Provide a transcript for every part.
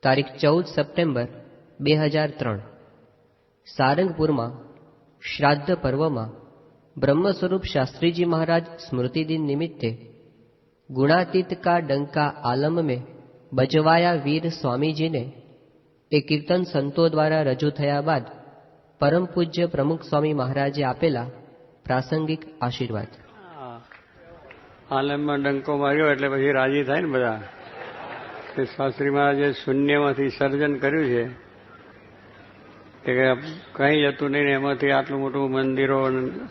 તારીખ 14 સપ્ટેમ્બર 2003 સારંગપુરમાં શ્રાદ્ધ પર્વમાં બ્રહ્મ સ્વરૂપ શાસ્ત્રીજી મહારાજ સ્મૃતિ દિન નિમિત્તે ગુણાતીત કા ડંકા આલમ में બજવાયા વીર સ્વામીજીને એ કીર્તન સંતો દ્વારા રજૂ થયા બાદ પરમ પૂજ્ય પ્રમુખ સ્વામી મહારાજે આપેલા પ્રાસંગિક આશીર્વાદ. આલમમાં ડંકો માર્યો એટલે પછી રાજી થાય ને બધા. શાસ્ત્રી મહારાજે શૂન્યમાંથી સર્જન કર્યું છે કે કંઈ જતું નહીં, એમાંથી આટલું મોટું મંદિરો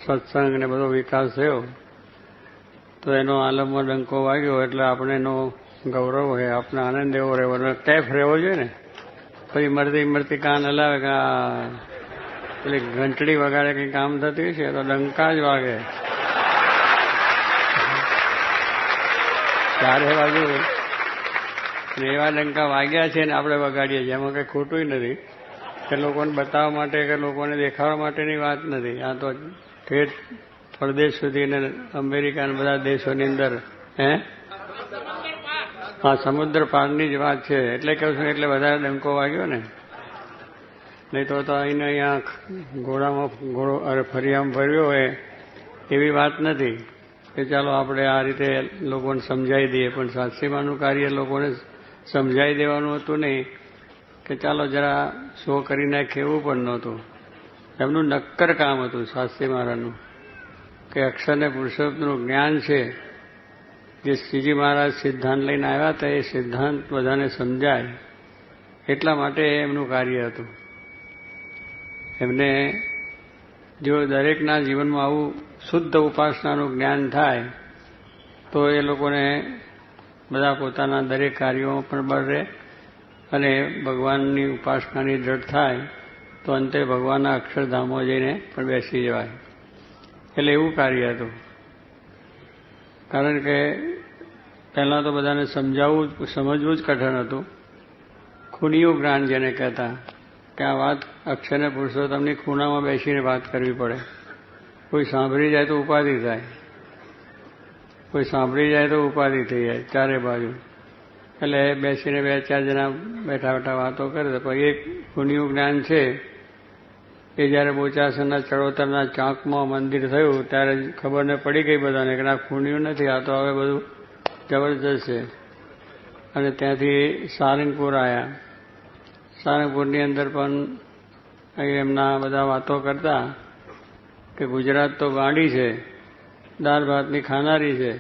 સત્સંગ ને બધો વિકાસ થયો. તો એનો આલમમાં ડંકો વાગ્યો એટલે આપણે એનો ગૌરવ હોય, આપણે આનંદ એવો રહેવો, ટેફ રહેવો જોઈએ ને. પછી મળતી કાન હલાવે કે પેલી ઘંટડી વગાડે કંઈ કામ થતું છે તો ડંકા જ વાગે ચારે બાજુ. એવા ડંકા વાગ્યા છે ને આપણે વગાડીએ છીએ, એમાં કંઈ ખોટું નથી. કે લોકોને બતાવવા માટે કે લોકોને દેખાડવા માટેની વાત નથી. આ તો ઠેઠ પરદેશ સુધી ને અમેરિકા અને બધા દેશોની અંદર હા સમુદ્ર પારની જ વાત છે. એટલે કહું છું, એટલે વધારે ડંકો વાગ્યો ને. નહીં તો અહીંયા ઘોડો ફરિયામાં ફર્યો હોય એવી વાત નથી કે ચાલો આપણે આ રીતે લોકોને સમજાવી દઈએ. પણ શાસ્ત્રીમાનું કાર્ય લોકોને સમજાવી દેવાનું હતું નહીં કે ચાલો જરા શો કરી નાખે, એવું પણ નહોતું. એમનું નક્કર કામ હતું શાસ્ત્રી મહારાજનું કે અક્ષર ને પુરુષોત્તમનું જ્ઞાન છે. જે શ્રીજી મહારાજ સિદ્ધાંત લઈને આવ્યા હતા એ સિદ્ધાંત બધાને સમજાય એટલા માટે એમનું કાર્ય હતું. એમને જો દરેકના જીવનમાં આવું શુદ્ધ ઉપાસનાનું જ્ઞાન થાય તો એ લોકોને બધા પોતાના દરેક કાર્યોમાં પણ બળ રહે અને ભગવાનની ઉપાસનાની દ્રઢ થાય તો અંતે ભગવાનના અક્ષરધામો જઈને પણ બેસી જવાય. એટલે એવું કાર્ય હતું. કારણ કે પહેલાં તો બધાને સમજવું જ કઠણ હતું. ખૂણિયું જ્ઞાન જેને કહેતા કે આ વાત અક્ષરને પુરુષોત્તમની ખૂણામાં બેસીને વાત કરવી પડે. કોઈ સાંભળી જાય તો ઉપાધિ થાય, કોઈ સાંભળી જાય તો ઉપાધિ થઈ જાય ચારે બાજુ. એટલે બેસીને 2-4 જણા બેઠા વાતો કરે તો પછી એક ખૂણિયું જ્ઞાન છે એ જ્યારે બોચાસણના ચડોતરના ચાંકમાં મંદિર થયું ત્યારે ખબર ને પડી ગઈ બધાને કે આ ખૂણિયું નથી, આ તો હવે બધું જબરજસ્ત છે. અને ત્યાંથી સારંગપુર આવ્યા. સારંગપુરની અંદર પણ એમના બધા વાતો કરતા કે ગુજરાત તો ગાંડી છે, દાળ ભાતની ખાનારી છે.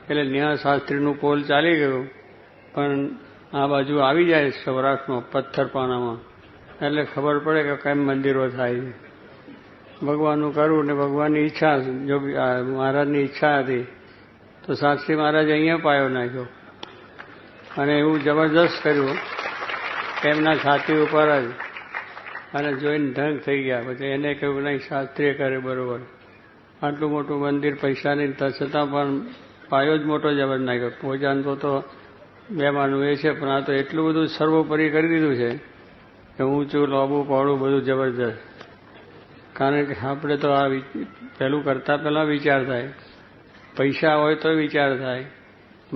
એટલે ન્યાયશાસ્ત્રીનું પોલ ચાલી ગયું, પણ આ બાજુ આવી જાય સૌરાષ્ટ્રમાં પથ્થરપાનામાં એટલે ખબર પડે કે કેમ મંદિરો થાય છે. ભગવાનનું કરવું ને ભગવાનની ઈચ્છા, જો મહારાજની ઈચ્છા હતી તો શાસ્ત્રી મહારાજે અહીંયા પાયો નાખ્યો અને એવું જબરજસ્ત કર્યું એમના છાતી ઉપર જ. અને જોઈને ધંગ થઈ ગયા. પછી એને કહ્યું નહીં, શાસ્ત્રીએ કરે બરોબર. આટલું મોટું મંદિર પૈસાની છતાં પણ પાયો જ મોટો જબર નાખ્યો. ભોજન તો 2 માળનું એ છે, પણ આ તો એટલું બધું સર્વોપરી કરી દીધું છે કે ઊંચું લોબું પહોળું બધું જબરજસ્ત. કારણ કે આપણે તો આ પહેલું કરતાં પહેલાં વિચાર થાય, પૈસા હોય તો વિચાર થાય,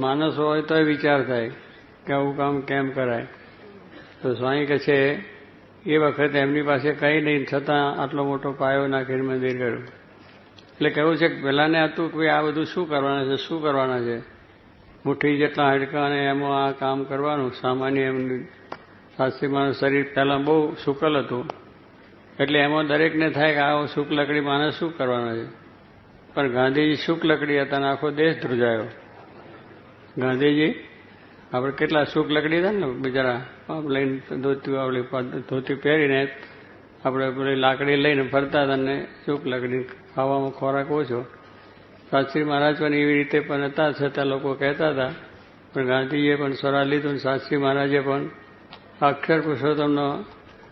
માણસો હોય તો વિચાર થાય કે આવું કામ કેમ કરાય. તો સ્વામી કહે છે એ વખતે એમની પાસે કંઈ નહીં, છતાં આટલો મોટો પાયો નાખીને મંદિર કર્યું. એટલે કહેવું છે કે પહેલાંને હતું કે આ બધું શું કરવાના છે, મુઠ્ઠી જેટલા હાડકા અને એમાં આ કામ કરવાનું. સામાન્ય એમનું શાસ્ત્રીમાનું શરીર પહેલાં બહુ શુકલ હતું એટલે એમાં દરેકને થાય કે આ શુક લકડી માણસ શું કરવાના છે. પણ ગાંધીજી શુક લકડી હતા અને આખો દેશ ધ્રુજાયો. ગાંધીજી આપણે કેટલા શુક લકડી હતા ને બિચારા, લઈને ધોતી પહેરીને આપણે પેલી લાકડી લઈને ફરતા હતા ને શુક લકડી, ખાવામાં ખોરાક ઓછો. શાસ્ત્રી મહારાજ પણ એવી રીતે પણ હતા, છતાં લોકો કહેતા હતા. પણ ગાંધીજીએ પણ સ્વરા લીધું, શાસ્ત્રી મહારાજે પણ અક્ષર પુરુષોત્તમનો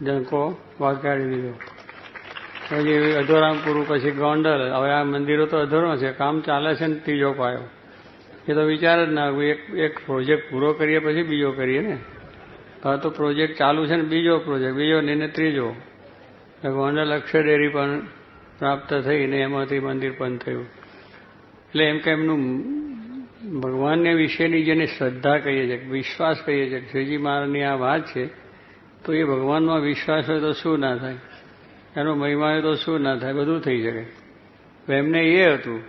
ડંકો વાગાડી દીધો. પછી અધોરામ પૂરું, પછી ગોંડલ. હવે આ મંદિરો તો અધોરો છે, કામ ચાલે છે ને ત્રીજો પાયો. એ તો વિચાર જ ના, એક પ્રોજેક્ટ પૂરો કરીએ પછી બીજો કરીએ ને. હવે તો પ્રોજેક્ટ ચાલુ છે ને બીજો પ્રોજેક્ટ, બીજો ને ત્રીજો. ગોંડલ અક્ષર ડેરી પણ પ્રાપ્ત થઈ ને એમાંથી મંદિર પણ થયું. એટલે એમ કે એમનું ભગવાનને વિશેની જેને શ્રદ્ધા કહીએ છીએ, વિશ્વાસ કહીએ છીએ, શ્રીજી મહારાજની આ વાત છે, તો એ ભગવાનમાં વિશ્વાસ હોય તો શું ના થાય, એનો મહિમા હોય તો શું ના થાય, બધું થઈ શકે. એમને એ હતું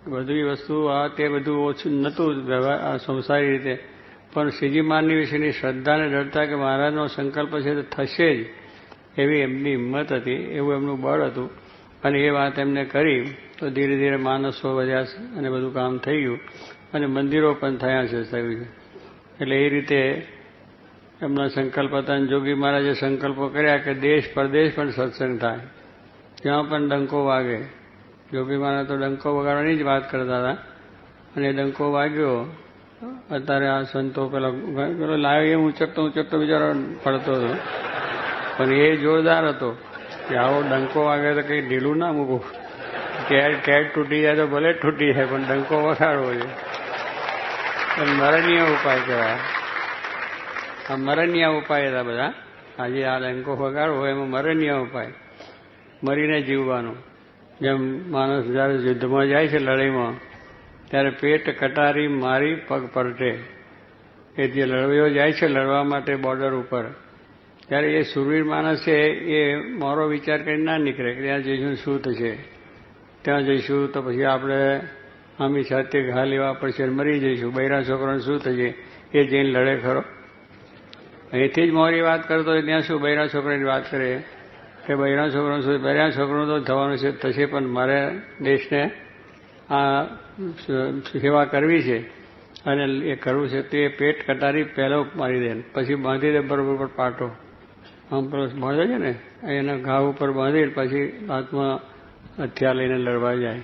બધી વસ્તુ આ તે બધું ઓછું નહોતું વ્યવહાર આ સંસારી રીતે, પણ શ્રીજી મહારાજની વિશેની શ્રદ્ધાને ડરતા કે મહારાજનો સંકલ્પ છે તો થશે જ, એવી એમની હિંમત હતી, એવું એમનું બળ હતું. અને એ વાત એમને કરી તો ધીરે ધીરે માણસો વધ્યા અને બધું કામ થઈ ગયું અને મંદિરો પણ થયા છે થયું છે. એટલે એ રીતે એમના સંકલ્પ હતા. અને જોગી મહારાજે સંકલ્પો કર્યા કે દેશ પરદેશ પણ સત્સંગ થાય, ત્યાં પણ ડંકો વાગે. જોગી મહારાજ તો ડંકો વગાડવાની જ વાત કરતા હતા અને ડંકો વાગ્યો. અત્યારે આ સંતો પેલો લાવ્યો એ ઊંચકતો બિચારો પડતો હતો, પણ એ જોરદાર હતો કે આવો ડંકો વાગે તો કંઈ ઢીલું ના મૂકવું. કેડ તૂટી જાય તો ભલે તૂટી જાય, પણ ડંકો વગાડવો છે. મરણીય ઉપાય કહેવાય. આ મરણીય ઉપાય હતા બધા. આજે આ ડંકો વગાડવો એમાં મરણીય ઉપાય, મરીને જીવવાનું. જેમ માણસ જયારે યુદ્ધમાં જાય છે લડાઈમાં, ત્યારે પેટ કટારી મારી પગ પરટે. એ જે લડવાઈઓ જાય છે લડવા માટે બોર્ડર ઉપર, ત્યારે એ સુરવીર માણસ છે એ મારો વિચાર કરી ના નીકળે કે ત્યાં જઈશું શું થશે, ત્યાં જઈશું તો પછી આપણે આમી સાથે ઘા લેવા પડશે, મરી જઈશું, બૈરા છોકરાને શું થશે, એ જઈને લડે ખરો. અહીંથી જ મોરી વાત કરતો હોય ત્યાં શું બૈરા છોકરાની વાત કરે કે બૈરા છોકરાનું શું, બૈરા છોકરાનું તો થવાનું છે થશે, પણ મારે દેશને આ સેવા કરવી છે અને એ કરવું છે તો એ પેટ કટારી પહેલો મારી દે, પછી બાંધી દે બરોબર પાટો. આમ બાંધે છે ને એના ઘા ઉપર બાંધી પછી હાથમાં હથિયાર લઈને લડવા જાય.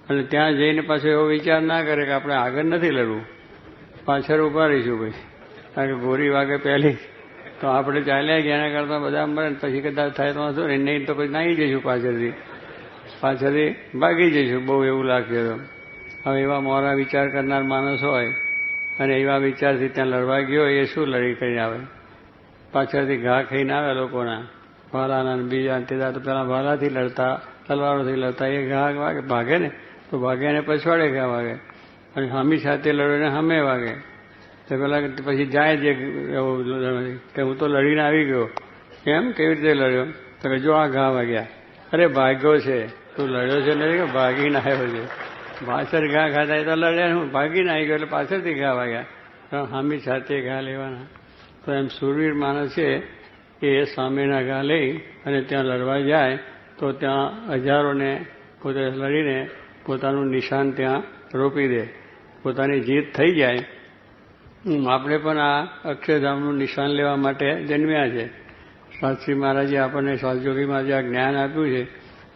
અને ત્યાં જઈને પાછો એવો વિચાર ના કરે કે આપણે આગળ નથી લડવું, પાછળ ઉભા રહીશું ભાઈ, કારણ કે ગોરી વાગે પહેલી તો આપણે ચાલ્યા ગયા, એના કરતાં બધા મરે પછી કદાચ થાય તો વાંધો નહીં તો પછી નાહી જઈશું, પાછળથી ભાગી જઈશું બહુ એવું લાગશે તો. હવે એવા મોરા વિચાર કરનાર માણસ હોય અને એવા વિચારથી ત્યાં લડવા ગયો, એ શું લડી કરીને આવે, પાછળથી ઘા ખાઈને આવે લોકોના, ભાલાના બીજા તે તો પેલા ભાલાથી લડતા, તલવારોથી લડતા, એ ઘા વાગે ભાગે ને તો ભાગે અને પછવાડે ઘા વાગે, અને હામી સાથે લડે ને સામે વાગે. તો પેલા પછી જાય જે કે હું તો લડીને આવી ગયો, કેમ કેવી રીતે લડ્યો, તો કે જો આ ઘા વાગ્યા, અરે ભાગ્યો છે તું લડ્યો છે નથી કે ભાગીને આવ્યો છે, પાછળ ઘા ખાધા તો લડ્યા, હું ભાગીને આવી ગયો એટલે પાછળથી ઘા વાગ્યા, હામી સાથે ઘા લેવાના. તો એમ સુરવીર માણસ છે એ સામેના ઘા લઈ અને ત્યાં લડવા જાય તો ત્યાં હજારોને પોતે લડીને પોતાનું નિશાન ત્યાં રોપી દે, પોતાની જીત થઈ જાય. આપણે પણ આ અક્ષરધામનું નિશાન લેવા માટે જન્મ્યા છે. શાસ્ત્રી મહારાજે આપણને, શાસ્ત્રીજી મહારાજે આ જ્ઞાન આપ્યું છે,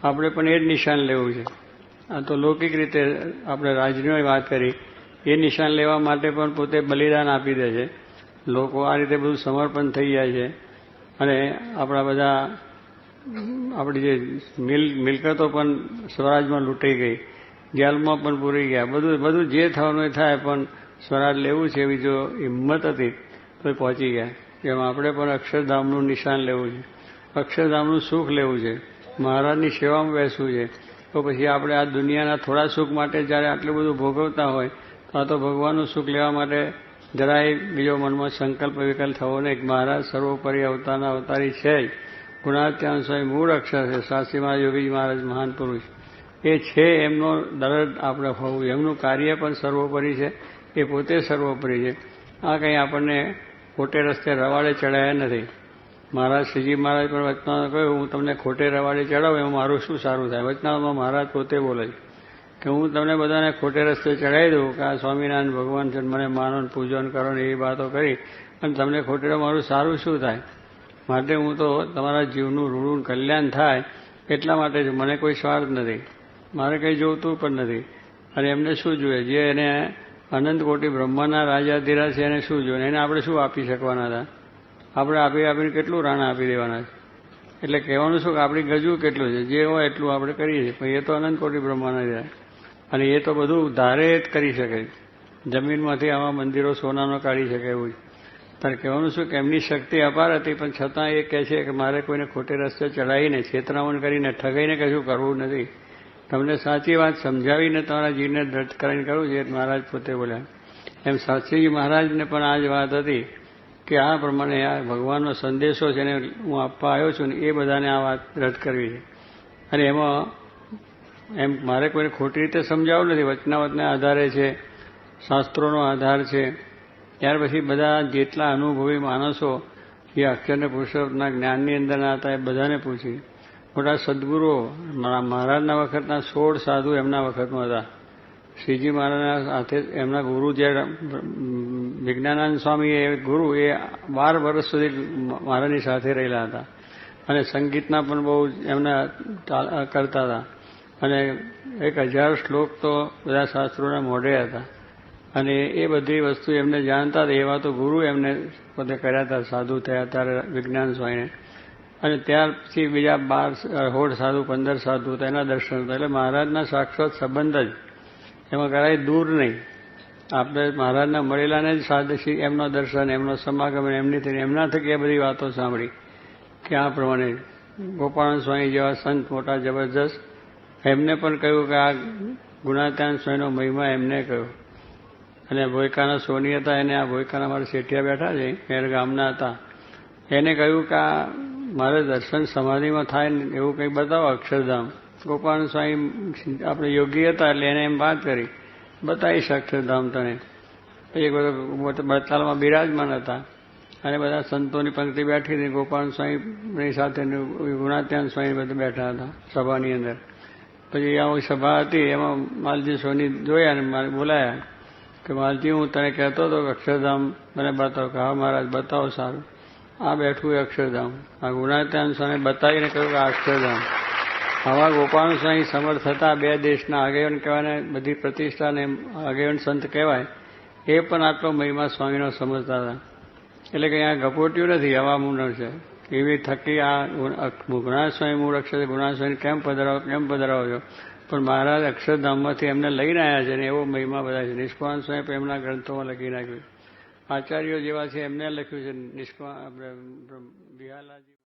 આપણે પણ એ જ નિશાન લેવું છે. આ તો લૌકિક રીતે આપણે રાજની વાત કરી, એ નિશાન લેવા માટે પણ પોતે બલિદાન આપી દે છે. લોકો આ રીતે બધું સમર્પણ થઈ જાય છે અને આપણા બધા આપણી જે મિલકતો પણ સ્વરાજમાં લૂંટાઈ ગઈ, જેલમાં પણ પૂરી ગયા, બધું જે થવાનું એ થાય, પણ સ્વરાજ લેવું છે એવી જો હિંમત હતી તો એ પહોંચી ગયા. એમ આપણે પણ અક્ષરધામનું નિશાન લેવું છે, અક્ષરધામનું સુખ લેવું છે, મહારાજની સેવામાં બેસવું છે. તો પછી આપણે આ દુનિયાના થોડા સુખ માટે જ્યારે આટલું બધું ભોગવતા હોય તો આ તો ભગવાનનું સુખ લેવા માટે જરાય બીજો મનમાં સંકલ્પ વિકલ્પ થવો નહીં. મહારાજ સર્વોપરી અવતારના અવતારી છે જ, ગુણાત્યાન સ્વયં મૂળ અક્ષર છે. શાસ્ત્રી મહારાજ, યોગીજી મહારાજ મહાન પુરુષ એ છે, એમનો દરદ આપણે હોવું, એમનું કાર્ય પણ સર્વોપરી છે, એ પોતે સર્વોપરી છે. આ કંઈ આપણને ખોટે રસ્તે રવાડે ચડાયા નથી. મહારાજ શ્રીજી મહારાજ પણ વચનામાં કહ્યું, હું તમને ખોટે રવાડે ચડાવું એમાં મારું શું સારું થાય. વચનામાં મહારાજ પોતે બોલે છે કે હું તમને બધાને ખોટે રસ્તે ચડાવી દઉં કે આ સ્વામિનારાયણ ભગવાન છે, મને માનો પૂજન કરો ને એવી વાતો કરી અને તમને ખોટે મારું સારું શું થાય. માટે હું તો તમારા જીવનું રૂડું કલ્યાણ થાય એટલા માટે જ, મને કોઈ સ્વાર્થ નથી, મારે કંઈ જોતું પણ નથી. અને એમને શું જોઈએ, જે એને અનંત કોટી બ્રહ્માના રાજાધીરાજ છે એને શું જોઈએ, એને આપણે શું આપી શકવાના હતા. આપણે આપીને કેટલું રાણા આપી દેવાના છે. એટલે કહેવાનું શું કે આપણી ગજુ કેટલું છે, જે હોય એટલું આપણે કરીએ છીએ, પણ એ તો અનંત કોટી બ્રહ્માના છે અને એ તો બધું ધારે જ કરી શકે. જમીનમાંથી આવા મંદિરો સોનાનો કાઢી શકે એવું. તારે કહેવાનું શું કે એમની શક્તિ અપાર હતી, પણ છતાં એ કહે છે કે મારે કોઈને ખોટે રસ્તે ચડાવીને છેતરામણ કરીને ઠગાઈને કશું કરવું નથી. તમને સાચી વાત સમજાવીને તમારા જીવને દ્રઢ કરીને કરવું છે, મહારાજ પોતે બોલ્યા. એમ શાસ્ત્રીજી મહારાજને પણ આ જ વાત હતી કે આ પ્રમાણે આ ભગવાનનો સંદેશો છે ને હું આપવા આવ્યો છું ને એ બધાને આ વાત દ્રઢ કરવી છે. અને એમાં એમ મારે કોઈને ખોટી રીતે સમજાવવું નથી. વચનાવતના આધારે છે, શાસ્ત્રોનો આધાર છે. ત્યાર પછી બધા જેટલા અનુભવી માણસો જે અક્ષરને પુરુષોત્તમના જ્ઞાનની અંદરના હતા એ બધાને પૂછી. મોટા સદગુરુઓ મહારાજના વખતના 16 સાધુ એમના વખતમાં હતા. શ્રીજી મહારાજના સાથે એમના ગુરુ જે વિજ્ઞાનાનંદ સ્વામી એ ગુરુ એ 12 વર્ષ સુધી મહારાજની સાથે રહેલા હતા અને સંગીતના પણ બહુ એમના કરતા હતા. અને 1000 શ્લોક તો બધા શાસ્ત્રોના મોઢે હતા અને એ બધી વસ્તુ એમને જાણતા હતા. એવા તો ગુરુ એમને પોતે કર્યા હતા. સાધુ થયા ત્યારે વિજ્ઞાન સ્વામીને. અને ત્યાર પછી બીજા 16 સાધુ 15 સાધુ હતા, એના દર્શન હતા. એટલે મહારાજના સાક્ષાત સંબંધ જ એમાં કરાય દૂર નહીં. આપણે મહારાજના મળેલાને જ સાધુ એમનો દર્શન, એમનો સમાગમ, એમના થકી એ બધી વાતો સાંભળી કે આ પ્રમાણે ગોપાળન સ્વામી જેવા સંત મોટા જબરજસ્ત એમને પણ કહ્યું કે આ ગુણાત્યાન સ્વામીનો મહિમા એમને કહ્યો. અને ભોયકાના સોની હતા, એને આ ભોયકાના અમારા શેઠિયા બેઠા છે, મેર ગામના હતા, એને કહ્યું કે આ મારે દર્શન સમાધિમાં થાય ને એવું કંઈ બતાવો અક્ષરધામ. ગોપાલ સ્વામી આપણે યોગી હતા એટલે એને એમ વાત કરી બતાવીશ અક્ષરધામ તને. પછી બરતાલમાં બિરાજમાન હતા અને બધા સંતોની પંક્તિ બેઠી હતી. ગોપાલ સ્વામીની સાથે ગુણાત્યાન સ્વામી બધા બેઠા હતા સભાની અંદર. પછી આવું સભા હતી એમાં માલજી સોની જોયા અને મારે બોલાયા કે માલજી હું તને કહેતો હતો કે અક્ષરધામ મને બતાવો. કે હા મહારાજ બતાવો. સારું, આ બેઠું એ અક્ષરધામ. આ ગુણાત્યાન સ્વામી બતાવીને કહ્યું કે આ અક્ષરધામ. આવા ગોપાલ સ્વામી સમર્થ હતા. 2 દેશના આગેવાન કહેવાય, બધી પ્રતિષ્ઠાને આગેવાન સંત કહેવાય. એ પણ આટલો મહિમા સ્વામીનો સમજતા હતા. એટલે કે અહીંયા ગપોટ્યું નથી, હવા મૂળ છે. એવી થકી આ ગુણા સ્વામી મૂળ અક્ષર ગુણા સ્વામી કેમ પધરાવો છો? પણ મહારાજ અક્ષરધામમાંથી એમને લઈને આવ્યા છે ને એવો મહિમા બધા છે. નિષ્કાળ સ્વામી પણ એમના ગ્રંથોમાં લખી નાખ્યું. આચાર્યો જેવા છે એમને લખ્યું છે. નિષ્કાળ બિહારલાલજી